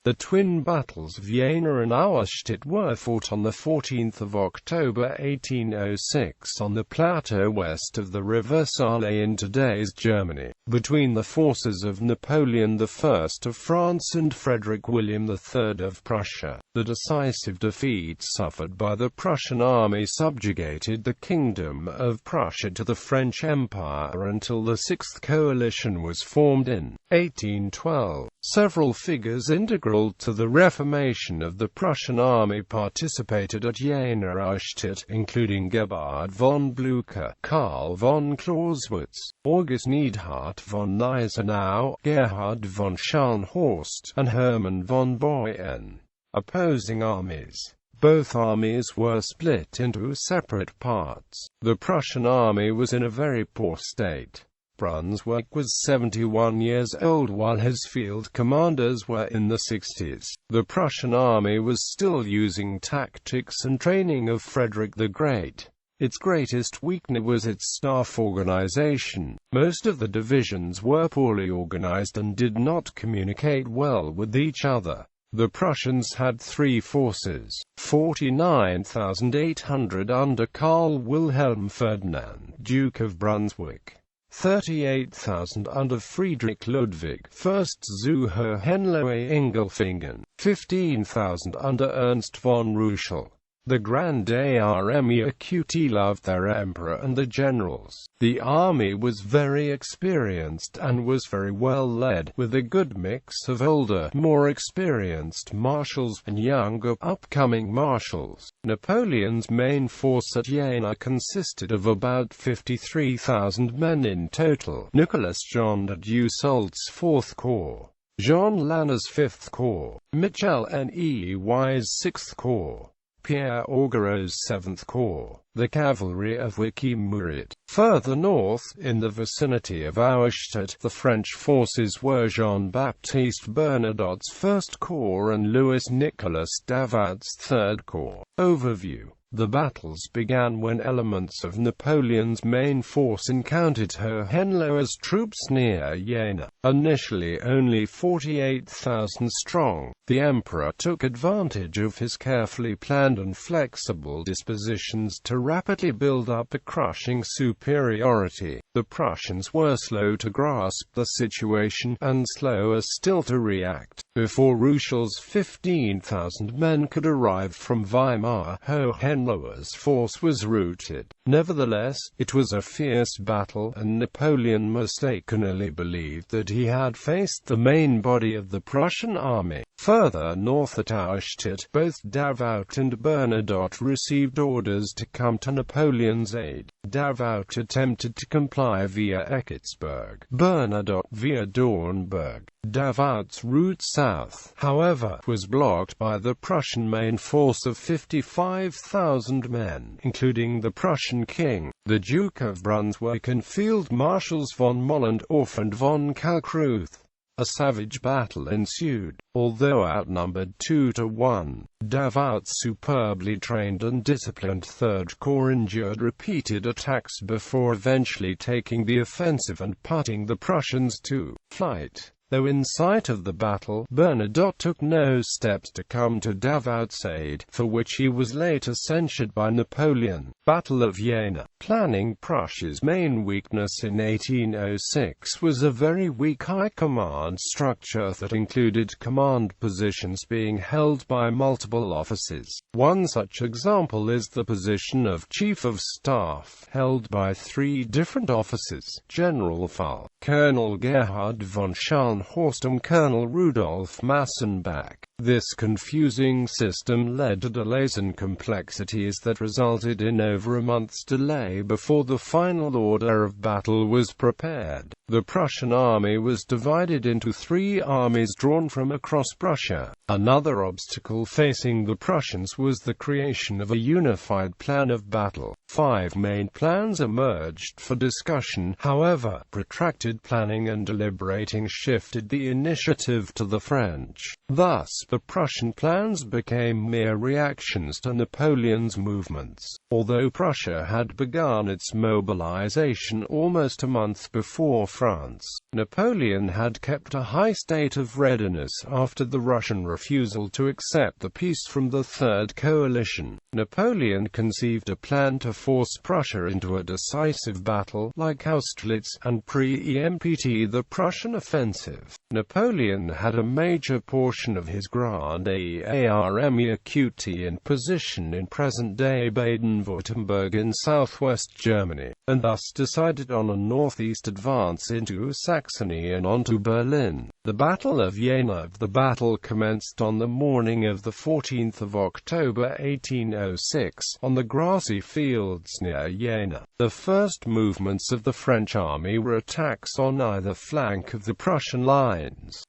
The twin battles of Jena and Auerstedt were fought on 14 October 1806 on the plateau west of the river Saale in today's Germany, between the forces of Napoleon I of France and Frederick William III of Prussia. The decisive defeat suffered by the Prussian army subjugated the Kingdom of Prussia to the French Empire until the Sixth Coalition was formed in 1812. Several figures integral to the reformation of the Prussian army participated at Jena and Auerstedt, including Gebhard von Blücher, Karl von Clausewitz, August Neidhardt von Gneisenau, Gerhard von Scharnhorst, and Hermann von Boyen. Opposing armies. Both armies were split into separate parts. The Prussian army was in a very poor state. Brunswick was 71 years old while his field commanders were in the 60s. The Prussian army was still using tactics and training of Frederick the Great. Its greatest weakness was its staff organization. Most of the divisions were poorly organized and did not communicate well with each other. The Prussians had three forces: 49,800 under Karl Wilhelm Ferdinand, Duke of Brunswick, 38,000 under Friedrich Ludwig, 1st zu Hohenlohe-Ingelfingen, 15,000 under Ernst von Ruschel. The Grande Armée acutely loved their emperor and the generals. The army was very experienced and was very well led, with a good mix of older, more experienced marshals and younger, upcoming marshals. Napoleon's main force at Jena consisted of about 53,000 men in total. Nicolas Jean de Dussault's 4th Corps, Jean Lanner's 5th Corps, Michel Ney's 6th Corps, Pierre Augereau's 7th Corps, the cavalry of Vicky Murat. Further north, in the vicinity of Auerstedt, the French forces were Jean-Baptiste Bernadotte's 1st Corps and Louis-Nicolas Davout's 3rd Corps. Overview. The battles began when elements of Napoleon's main force encountered Hohenlohe's troops near Jena. Initially only 48,000 strong, the emperor took advantage of his carefully planned and flexible dispositions to rapidly build up a crushing superiority. The Prussians were slow to grasp the situation, and slower still to react. Before Ruchel's 15,000 men could arrive from Weimar, Hohenlohe's force was routed. Nevertheless, it was a fierce battle, and Napoleon mistakenly believed that he had faced the main body of the Prussian army. Further north at Auerstedt, both Davout and Bernadotte received orders to come to Napoleon's aid. Davout attempted to comply via Ecketsburg, Bernadotte via Dornberg. Davout's route south, however, was blocked by the Prussian main force of 55,000 men, including the Prussian king, the Duke of Brunswick, and Field Marshals von Mollendorf and von Kalkreuth. A savage battle ensued. Although outnumbered 2-1, Davout's superbly trained and disciplined 3rd Corps endured repeated attacks before eventually taking the offensive and putting the Prussians to flight. Though in sight of the battle, Bernadotte took no steps to come to Davout's aid, for which he was later censured by Napoleon. Battle of Jena. Planning. Prussia's main weakness in 1806 was a very weak high command structure that included command positions being held by multiple officers. One such example is the position of Chief of Staff, held by 3 different officers: General Fall, Colonel Gerhard von Scharnhorst and Colonel Rudolf Massenbach. This confusing system led to delays and complexities that resulted in over a month's delay before the final order of battle was prepared. The Prussian army was divided into 3 armies drawn from across Prussia. Another obstacle facing the Prussians was the creation of a unified plan of battle. 5 main plans emerged for discussion, however. Protracted planning and deliberating shifted shifted the initiative to the French. Thus, the Prussian plans became mere reactions to Napoleon's movements. Although Prussia had begun its mobilization almost a month before France, Napoleon had kept a high state of readiness after the Russian refusal to accept the peace from the Third Coalition. Napoleon conceived a plan to force Prussia into a decisive battle, like Austerlitz, and preempt the Prussian offensive. Napoleon had a major portion of his Grande Armée QT in position in present-day Baden-Württemberg in southwest Germany, and thus decided on a northeast advance into Saxony and onto Berlin. The Battle of Jena. The battle commenced on the morning of the 14th of October 1806, on the grassy fields near Jena. The first movements of the French army were attacks on either flank of the Prussian lines.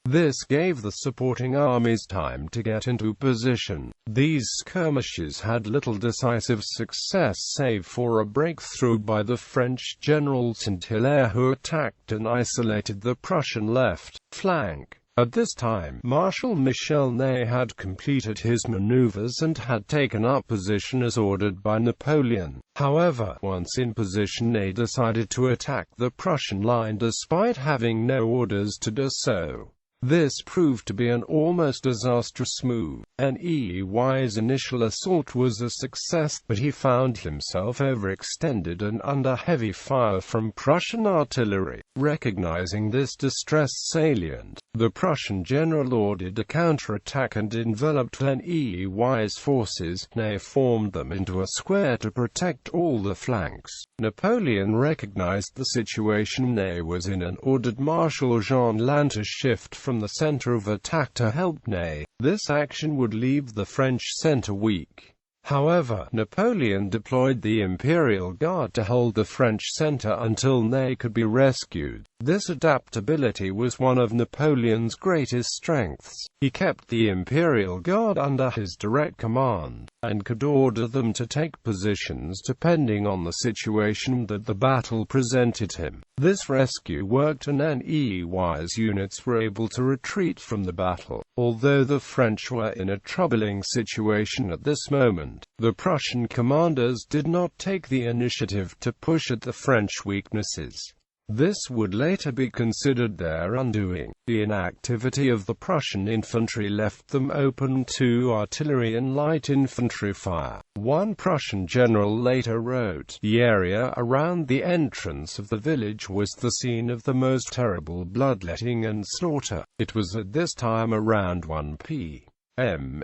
This gave the supporting armies time to get into position. These skirmishes had little decisive success save for a breakthrough by the French general Saint-Hilaire, who attacked and isolated the Prussian left flank. At this time, Marshal Michel Ney had completed his maneuvers and had taken up position as ordered by Napoleon. However, once in position, Ney decided to attack the Prussian line despite having no orders to do so. This proved to be an almost disastrous move. Ney's initial assault was a success, but he found himself overextended and under heavy fire from Prussian artillery. Recognizing this distressed salient, the Prussian general ordered a counterattack and enveloped Ney's forces. Ney formed them into a square to protect all the flanks. Napoleon recognized the situation Ney was in and ordered Marshal Jean Lannes to shift from the center of attack to help Ney. This action would leave the French center weak. However, Napoleon deployed the Imperial Guard to hold the French center until Ney could be rescued. This adaptability was one of Napoleon's greatest strengths. He kept the Imperial Guard under his direct command, and could order them to take positions depending on the situation that the battle presented him. This rescue worked and Ney's units were able to retreat from the battle. Although the French were in a troubling situation at this moment, the Prussian commanders did not take the initiative to push at the French weaknesses. This would later be considered their undoing. The inactivity of the Prussian infantry left them open to artillery and light infantry fire. One Prussian general later wrote, "The area around the entrance of the village was the scene of the most terrible bloodletting and slaughter." It was at this time around 1 p.m.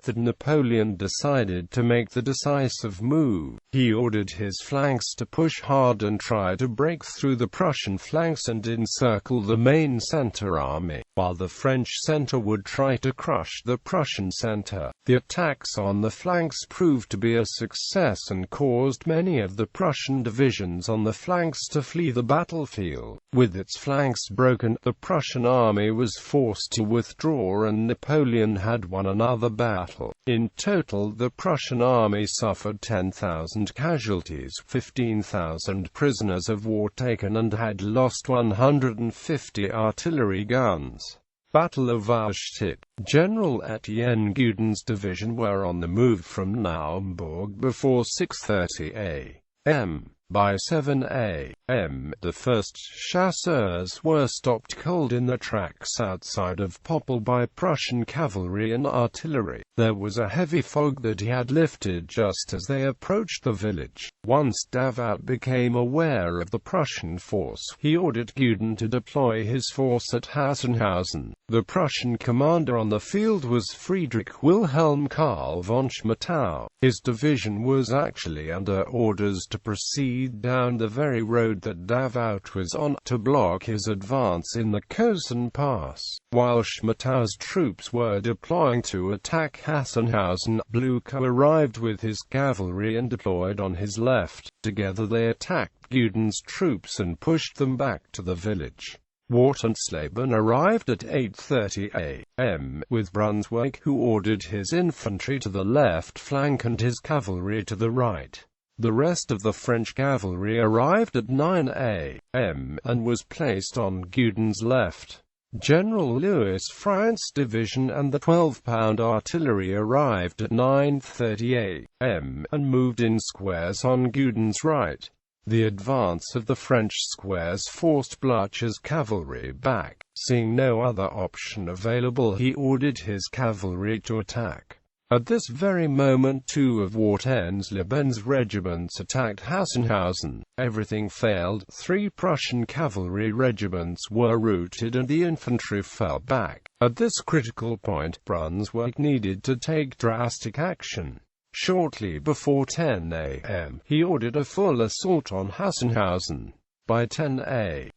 that Napoleon decided to make the decisive move. He ordered his flanks to push hard and try to break through the Prussian flanks and encircle the main center army, while the French center would try to crush the Prussian center. The attacks on the flanks proved to be a success and caused many of the Prussian divisions on the flanks to flee the battlefield. With its flanks broken, the Prussian army was forced to withdraw and Napoleon had won another battle. In total, the Prussian army suffered 10,000 casualties, 15,000 prisoners of war taken, and had lost 150 artillery guns. Battle of Auerstedt. General Etienne Gudin's division were on the move from Naumburg before 6:30 a.m. By 7 a.m., the first chasseurs were stopped cold in the tracks outside of Popple by Prussian cavalry and artillery. There was a heavy fog that he had lifted just as they approached the village. Once Davout became aware of the Prussian force, he ordered Gudin to deploy his force at Hassenhausen. The Prussian commander on the field was Friedrich Wilhelm Karl von Schmettau. His division was actually under orders to proceed down the very road that Davout was on, to block his advance in the Kosen Pass. While Schmettau's troops were deploying to attack Hassenhausen, Blücher arrived with his cavalry and deployed on his left. Together they attacked Gudin's troops and pushed them back to the village. Wartensleben arrived at 8:30 a.m., with Brunswick, who ordered his infantry to the left flank and his cavalry to the right. The rest of the French cavalry arrived at 9 a.m. and was placed on Gudin's left. General Louis Frantz division and the 12-pound artillery arrived at 9:30 am, and moved in squares on Gudin's right. The advance of the French squares forced Blücher's cavalry back. Seeing no other option available, he ordered his cavalry to attack. At this very moment, two of Warten's Leben's regiments attacked Hassenhausen. Everything failed. 3 Prussian cavalry regiments were routed and the infantry fell back. At this critical point, Brunswick needed to take drastic action. Shortly before 10 am, he ordered a full assault on Hassenhausen. By 10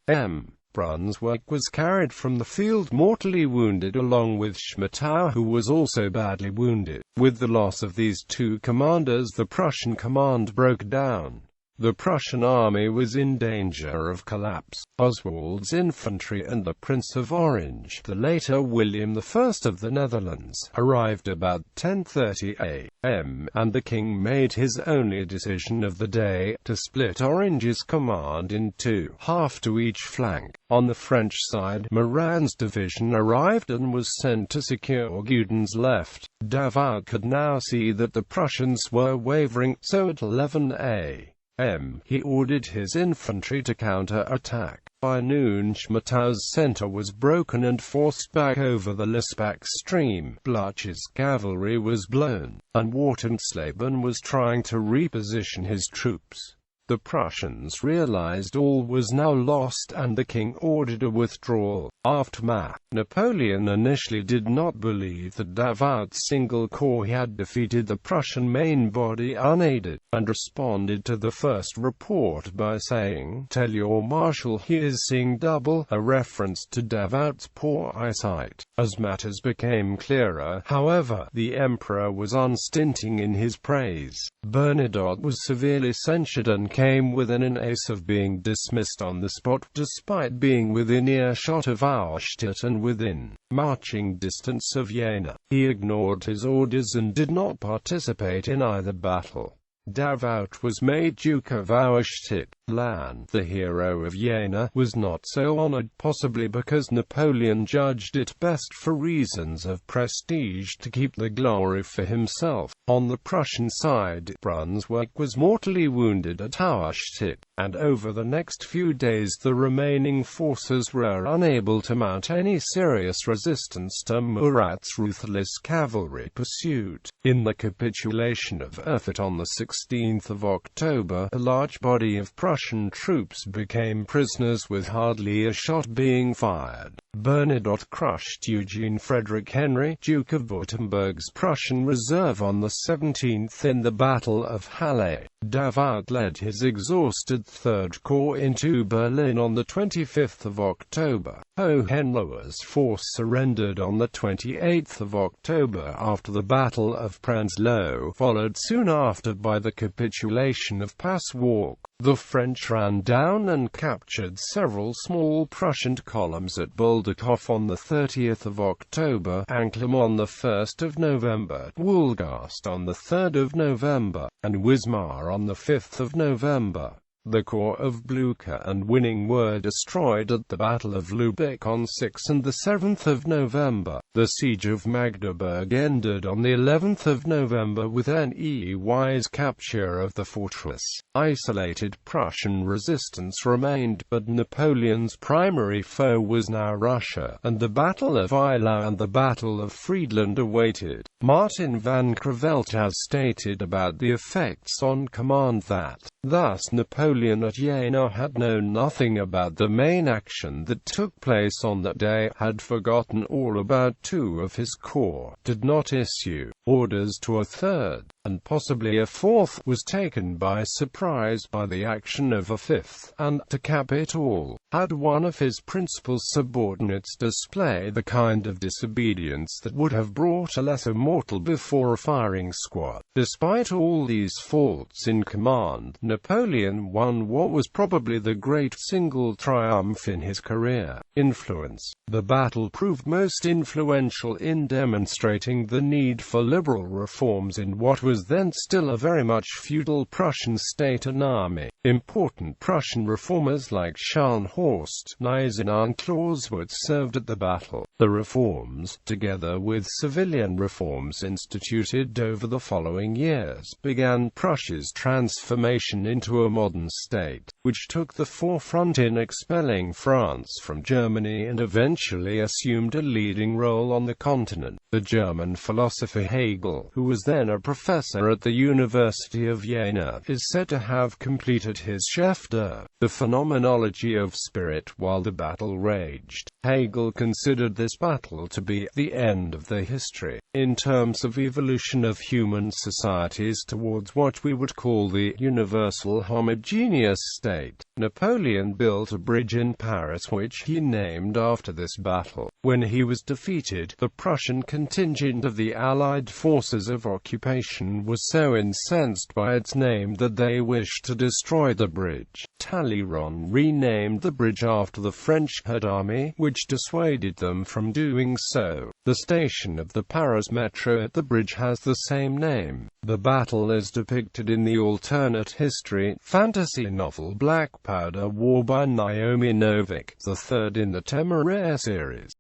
am, Brunswick was carried from the field mortally wounded along with Schmettau, who was also badly wounded. With the loss of these 2 commanders, the Prussian command broke down. The Prussian army was in danger of collapse. Oswald's infantry and the Prince of Orange, the later William I of the Netherlands, arrived about 10:30 am, and the king made his only decision of the day, to split Orange's command in 2, half to each flank. On the French side, Murat's division arrived and was sent to secure Gudin's left. Davout could now see that the Prussians were wavering, so at 11 am, he ordered his infantry to counter-attack. By noon, Schmettau's centre was broken and forced back over the Lispach stream. Blücher's cavalry was blown, and Wartensleben was trying to reposition his troops. The Prussians realized all was now lost, and the king ordered a withdrawal. Aftermath. Napoleon initially did not believe that Davout's single corps had defeated the Prussian main body unaided, and responded to the first report by saying, "Tell your marshal he is seeing double," a reference to Davout's poor eyesight. As matters became clearer, however, the emperor was unstinting in his praise. Bernadotte was severely censured and came within an ace of being dismissed on the spot, despite being within earshot of Auerstedt and within marching distance of Jena. He ignored his orders and did not participate in either battle. Davout was made Duke of Auerstedt. Lannes, the hero of Jena, was not so honored, possibly because Napoleon judged it best for reasons of prestige to keep the glory for himself. On the Prussian side, Brunswick was mortally wounded at Auerstedt, and over the next few days the remaining forces were unable to mount any serious resistance to Murat's ruthless cavalry pursuit. In the capitulation of Erfurt on the 16th of October, a large body of Prussian troops became prisoners with hardly a shot being fired. Bernadotte crushed Eugene Frederick Henry, Duke of Württemberg's Prussian reserve on the 17th in the Battle of Halle. Davout led his exhausted Third Corps into Berlin on the 25th of October. Hohenlohe's force surrendered on the 28th of October after the Battle of Prenzlau, followed soon after by the capitulation of Passwalk. The French ran down and captured several small Prussian columns at Boldekhof on the 30th of October, Anclam on the 1st of November, Wolgast on the 3rd of November, and Wismar on the 5th of November. The corps of Blücher and Winning were destroyed at the Battle of Lübeck on 6 and the 7th of November. The siege of Magdeburg ended on the 11th of November with Ney's capture of the fortress. Isolated Prussian resistance remained, but Napoleon's primary foe was now Russia, and the Battle of Eylau and the Battle of Friedland awaited. Martin van Creveld has stated about the effects on command that, thus Napoleon at Jena had known nothing about the main action that took place on that day, had forgotten all about two of his corps, did not issue orders to a third, and possibly a fourth, was taken by surprise by the action of a fifth, and, to cap it all, had one of his principal subordinates display the kind of disobedience that would have brought a lesser mortal before a firing squad. Despite all these faults in command, Napoleon won what was probably the great single triumph in his career. Influence. The battle proved most influential in demonstrating the need for liberal reforms in what was then still a very much feudal Prussian state and army. Important Prussian reformers like Scharnhorst, Gneisenau and Clausewitz served at the battle. The reforms, together with civilian reforms instituted over the following years, began Prussia's transformation into a modern state, which took the forefront in expelling France from Germany and eventually assumed a leading role on the continent. The German philosopher Hegel, who was then a professor at the University of Jena, is said to have completed his chef d'oeuvre, The Phenomenology of Spirit, while the battle raged. Hegel considered this battle to be the end of the history, in terms of evolution of human societies towards what we would call the universal homogeneous state. Napoleon built a bridge in Paris which he named after this battle. When he was defeated, the Prussian contingent of the Allied forces of occupation was so incensed by its name that they wished to destroy the bridge. Talleyrand renamed the bridge after the French Army, which dissuaded them from doing so. The station of the Paris Metro at the bridge has the same name. The battle is depicted in the alternate history fantasy novel Black Powder War by Naomi Novik, the third in the Temeraire series.